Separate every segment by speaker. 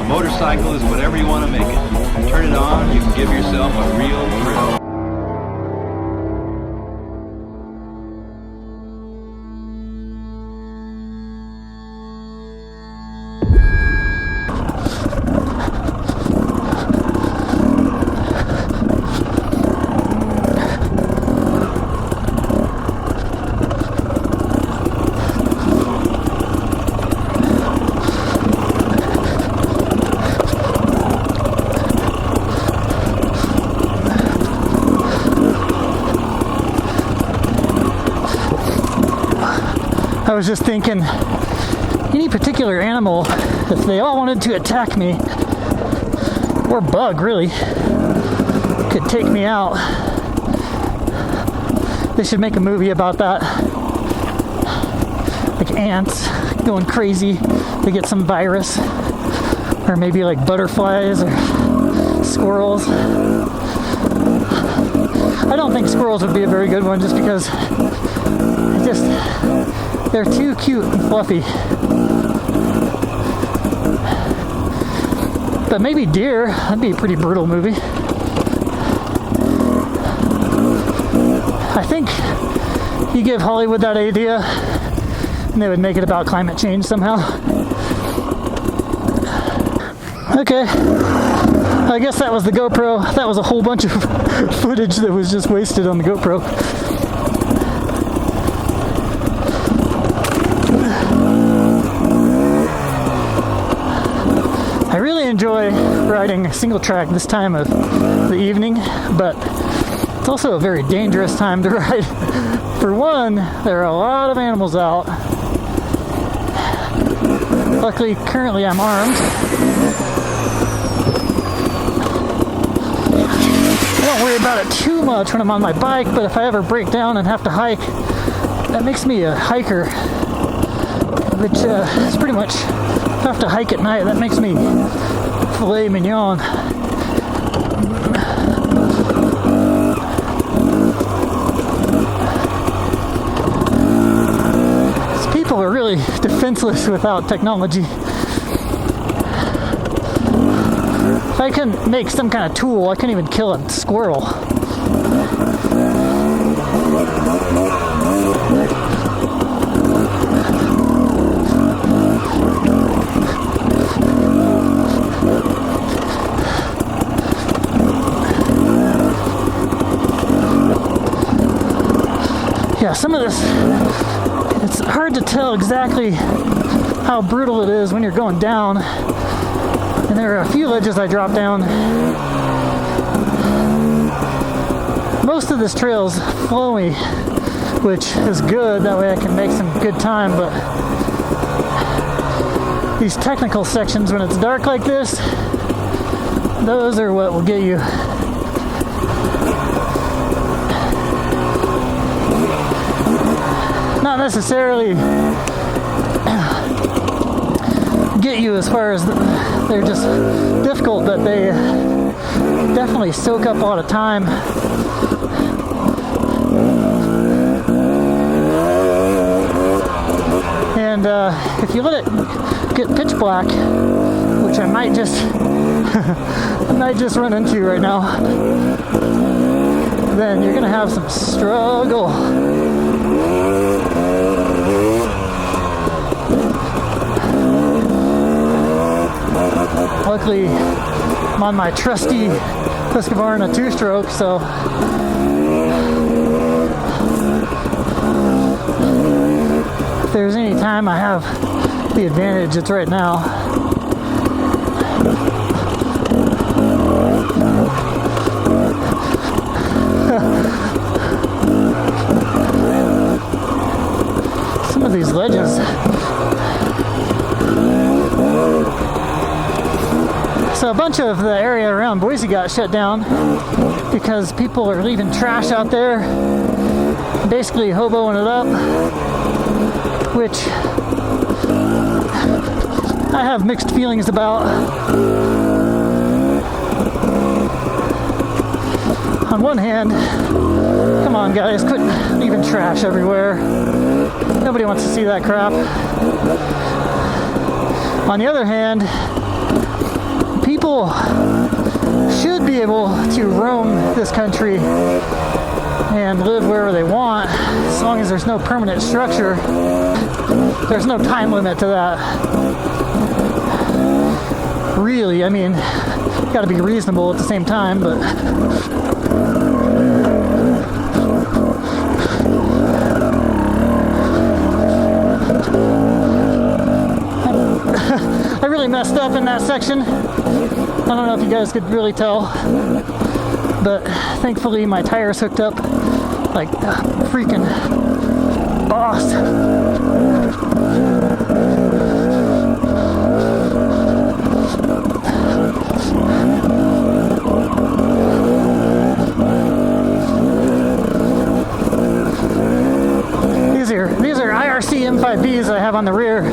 Speaker 1: motorcycle is whatever you want to make it. Turn it on, you can give yourself a real thrill.
Speaker 2: I was just thinking, any particular animal, if they all wanted to attack me, or bug really, could take me out. They should make a movie about that. Like ants going crazy, they get some virus, or maybe like butterflies or squirrels. I don't think squirrels would be a very good one just because they're too cute and fluffy. But maybe deer, that'd be a pretty brutal movie. I think you give Hollywood that idea and they would make it about climate change somehow. Okay, I guess that was the GoPro. That was a whole bunch of footage that was just wasted on the GoPro. I really enjoy riding single track this time of the evening, but it's also a very dangerous time to ride. For one, there are a lot of animals out. Luckily, currently I'm armed. I don't worry about it too much when I'm on my bike, but if I ever break down and have to hike, that makes me a hiker, which is pretty much, if I have to hike at night, that makes me filet mignon. These people are really defenseless without technology. If I can make some kind of tool, I can't even kill a squirrel. Yeah, some of this, it's hard to tell exactly how brutal it is when you're going down. And there are a few ledges I dropped down. Most of this trail's flowy, which is good. That way I can make some good time, but these technical sections when it's dark like this, those are what will get you. Not necessarily get you as far as they're just difficult, but they definitely soak up a lot of time. And if you let it get pitch black, which I might just run into right now, then you're gonna have some struggle. Luckily, I'm on my trusty Husqvarna 2-stroke, so if there's any time I have the advantage, it's right now. Some of these ledges. So a bunch of the area around Boise got shut down because people are leaving trash out there, basically hoboing it up, which I have mixed feelings about. On one hand, come on guys, quit leaving trash everywhere. Nobody wants to see that crap. On the other hand, people should be able to roam this country and live wherever they want, as long as there's no permanent structure. There's no time limit to that. Really, I mean, you gotta be reasonable at the same time, but I really messed up in that section. I don't know if you guys could really tell, but thankfully my tire's hooked up like a freaking boss. These are IRC M5Bs I have on the rear.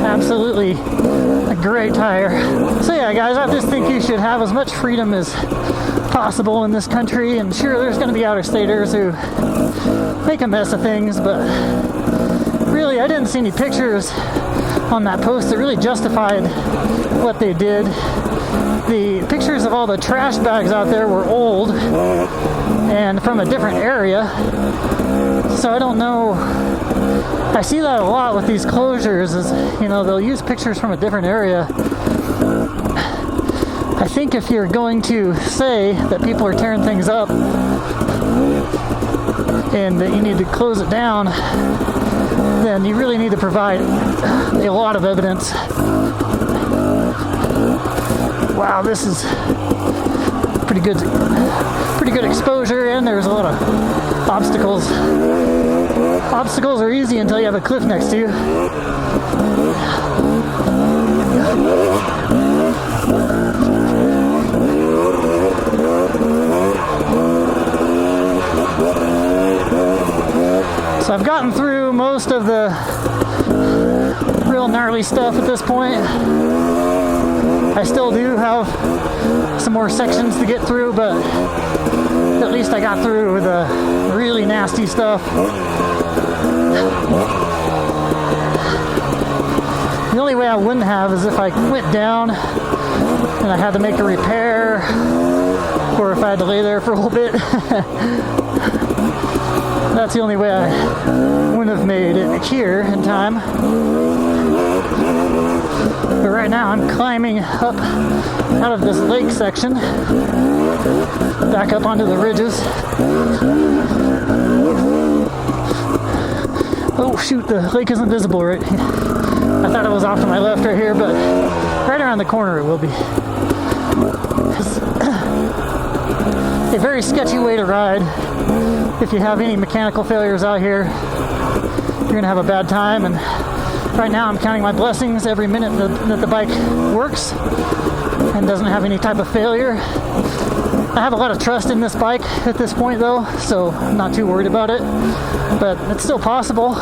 Speaker 2: Absolutely a great tire. So yeah, guys, I just think you should have as much freedom as possible in this country. And sure, there's going to be out-of-staters who make a mess of things, but really, I didn't see any pictures on that post that really justified what they did. The pictures of all the trash bags out there were old and from a different area, so I don't know. I see that a lot with these closures, is, you know, they'll use pictures from a different area. I think if you're going to say that people are tearing things up and that you need to close it down, then you really need to provide a lot of evidence. Wow, this is pretty good exposure, and there's a lot of obstacles. Obstacles are easy until you have a cliff next to you. So I've gotten through most of the real gnarly stuff at this point. I still do have some more sections to get through, but at least I got through the really nasty stuff. The only way I wouldn't have is if I went down and I had to make a repair, or if I had to lay there for a little bit. That's the only way I wouldn't have made it here in time. But right now I'm climbing up out of this lake section, back up onto the ridges. Oh shoot, the lake isn't visible right. I thought it was off to my left right here, but right around the corner it will be. It's a very sketchy way to ride. If you have any mechanical failures out here, you're gonna have a bad time. And right now I'm counting my blessings every minute that the bike works and doesn't have any type of failure. I have a lot of trust in this bike at this point though, so I'm not too worried about it, but it's still possible.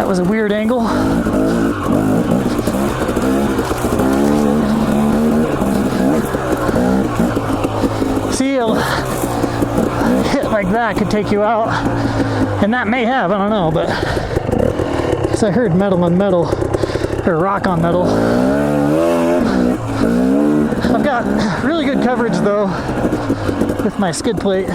Speaker 2: Was a weird angle. See, a hit like that could take you out, and that may have, I don't know, but because I heard metal on metal, or rock on metal. I've got really good coverage though with my skid plate.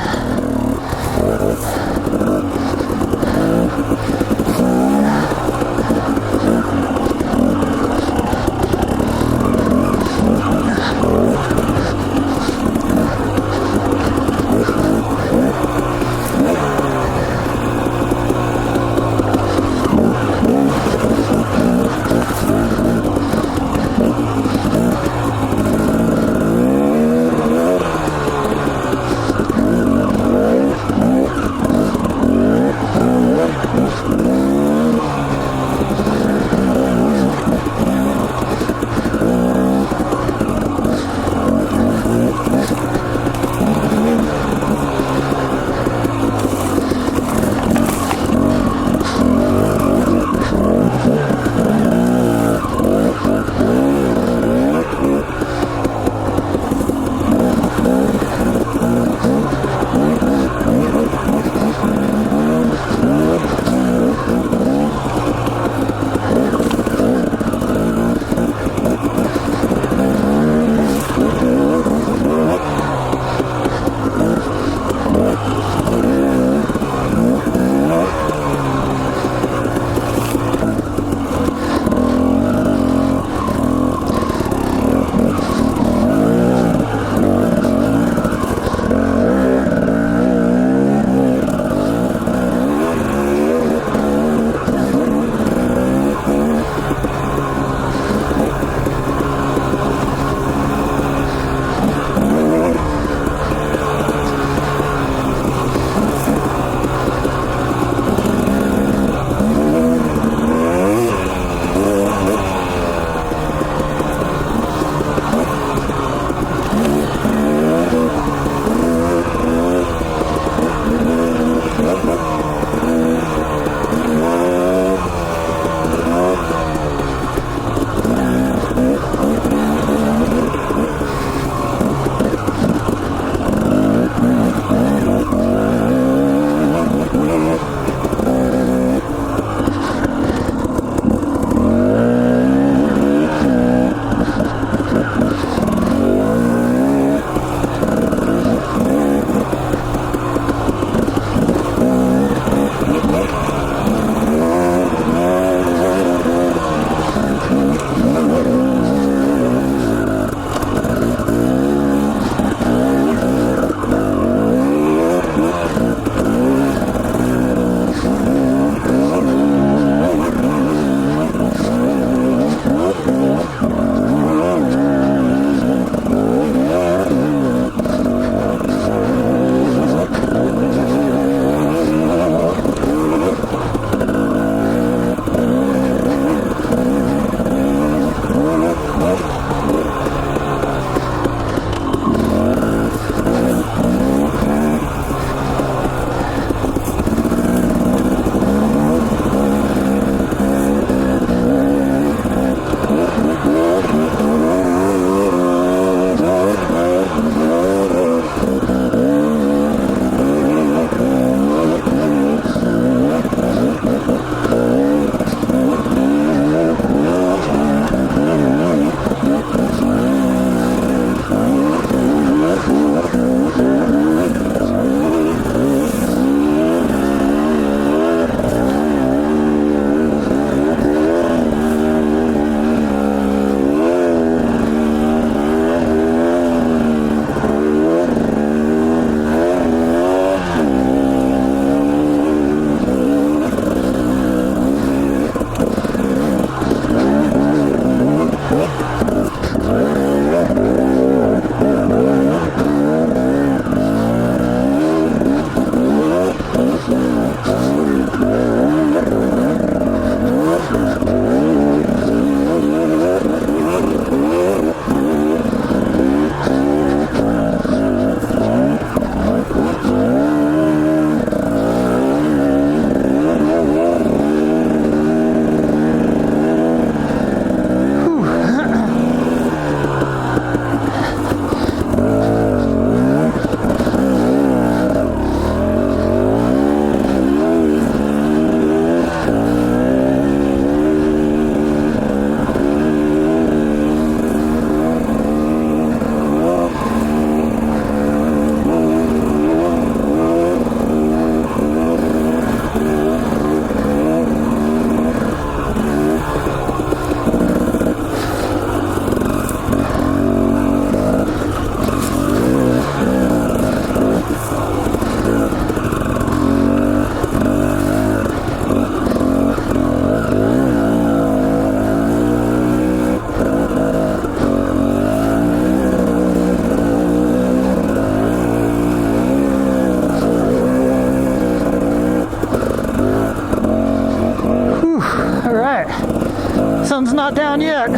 Speaker 2: sun's not down yet.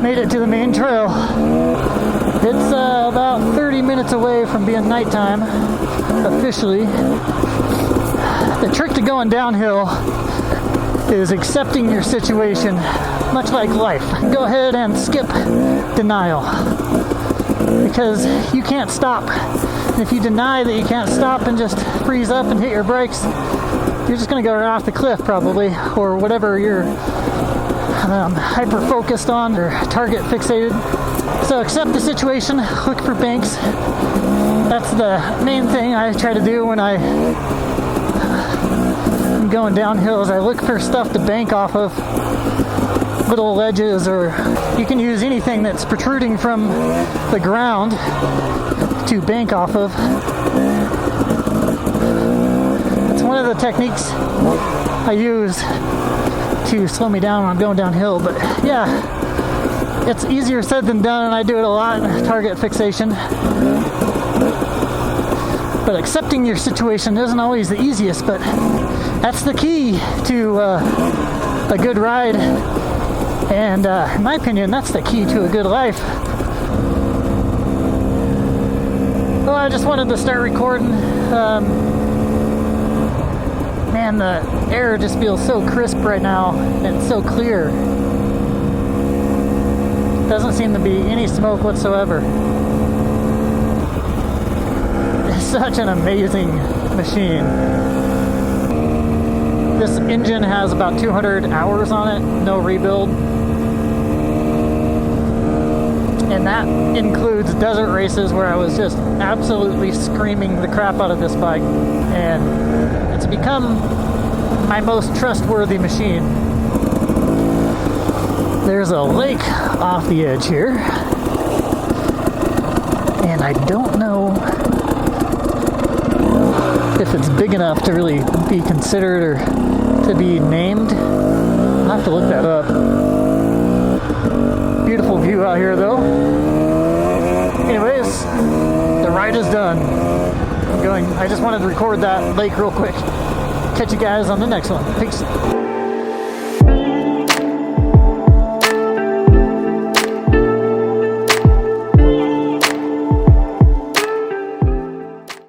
Speaker 2: Made it to the main trail. It's about 30 minutes away from being nighttime, officially. The trick to going downhill is accepting your situation, much like life. Go ahead and skip denial, because you can't stop. And if you deny that you can't stop and just freeze up and hit your brakes, you're just going to go right off the cliff probably, or whatever you're hyper focused on or target fixated. So accept the situation, look for banks. That's the main thing I try to do when I'm going downhill, is I look for stuff to bank off of, little ledges, or you can use anything that's protruding from the ground to bank off of. It's one of the techniques I use to slow me down when I'm going downhill. But yeah, it's easier said than done, and I do it a lot, target fixation. But accepting your situation isn't always the easiest, but that's the key to a good ride, and in my opinion, that's the key to a good life. Well, I just wanted to start recording. Man, the air just feels so crisp right now, and it's so clear. Doesn't seem to be any smoke whatsoever. It's such an amazing machine. This engine has about 200 hours on it, no rebuild. And that includes desert races where I was just absolutely screaming the crap out of this bike. And it's become my most trustworthy machine. There's a lake off the edge here. And I don't know if it's big enough to really be considered or to be named. I'll have to look that up. Beautiful view out here though. Anyways, the ride is done. I just wanted to record that lake real quick. Catch you guys on the next one. Peace.